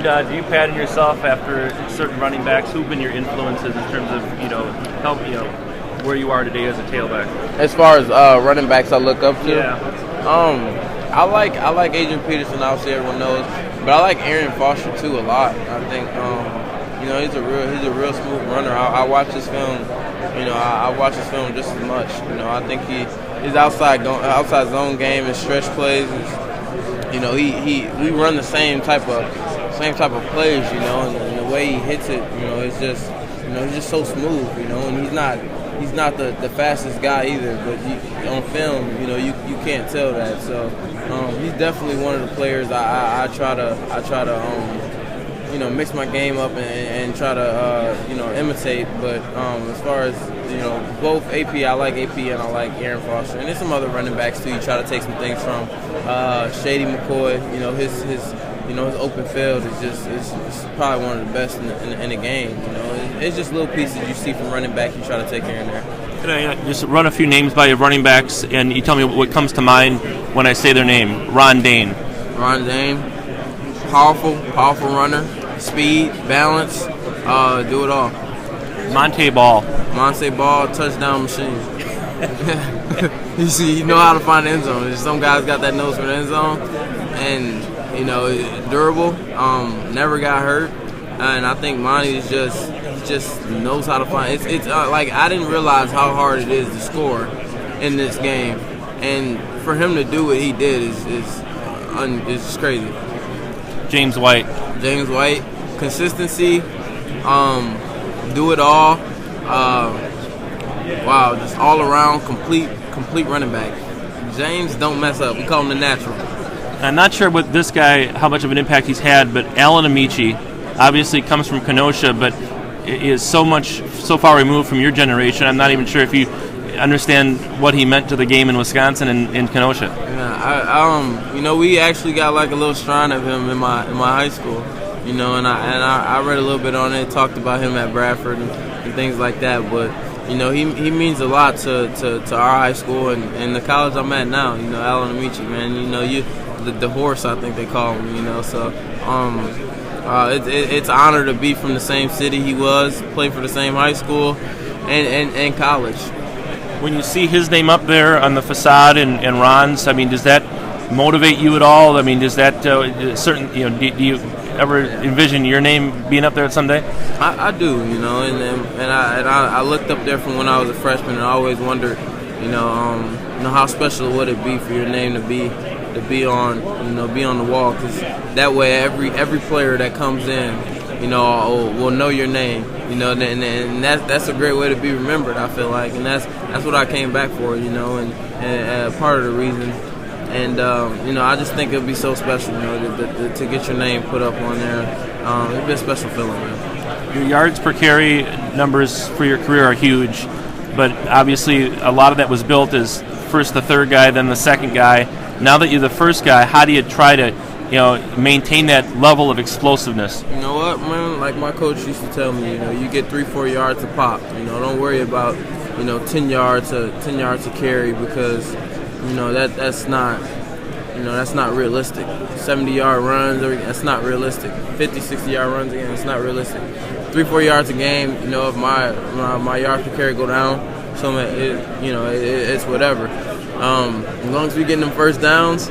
Melvin, do you pattern yourself after certain running backs? Who've been your influences in terms of help where you are today as a tailback? As far as running backs, I look up to. Yeah. I like Adrian Peterson. Obviously, everyone knows, but I like Aaron Foster too a lot. I think he's a real smooth runner. I watch his film. I watch his film just as much. I think his outside zone game and stretch plays is. We run the same type of plays, and the way he hits it, it's just, he's just so smooth, and he's not the fastest guy either, but on film, you can't tell that. So he's definitely one of the players I try to mix my game up and try to imitate. But as far as both AP, I like AP and I like Aaron Foster, and there's some other running backs too. You try to take some things from Shady McCoy. His open field is probably one of the best in the game. It's just little pieces you see from running back you try to take here and there. Can I just run a few names by your running backs, and you tell me what comes to mind when I say their name? Ron Dane. Ron Dane, powerful runner, speed, balance, do it all. Monte Ball, touchdown machine. You know how to find the end zone. Some guys got that nose for the end zone, and durable. Never got hurt, and I think Monty is just knows how to find. It's like I didn't realize how hard it is to score in this game, and for him to do what he did is just crazy. James White, consistency. Do it all. Wow, just all around complete running back. James don't mess up. We call him the natural. I'm not sure with this guy how much of an impact he's had, but Alan Amici obviously comes from Kenosha, but is so far removed from your generation. I'm not even sure if you understand what he meant to the game in Wisconsin and in Kenosha. Yeah, we actually got like a little shrine of him in my high school. And I read a little bit on it, talked about him at Bradford and things like that. But he means a lot to our high school and the college I'm at now. Alan Amici, man. The horse, I think they call him. So it's an honor to be from the same city he was, play for the same high school and college. When you see his name up there on the facade and Ron's, does that motivate you at all? Does that do you ever envision your name being up there someday? I do, and I looked up there from when I was a freshman, and I always wondered, how special would it be for your name to be on the wall? Because that way, every player that comes in, will know your name, and that's a great way to be remembered. I feel like, and that's what I came back for, and part of the reason. And, I just think it would be so special, to get your name put up on there. It would be a special feeling, man. Your yards per carry numbers for your career are huge, but obviously a lot of that was built as first the third guy, then the second guy. Now that you're the first guy, how do you try to, maintain that level of explosiveness? You know what, man? Like my coach used to tell me, you get 3-4 yards to pop. Don't worry about, 10 yards to carry because that's not realistic. 70-yard runs, that's not realistic. 50, 60-yard runs again, it's not realistic. 3-4 yards a game, if my yards per carry go down, so it's whatever. As long as we getting them first downs,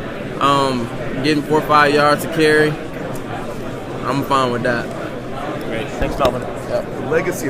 getting 4 or 5 yards to carry, I'm fine with that. Great, thanks, Melvin. The legacy of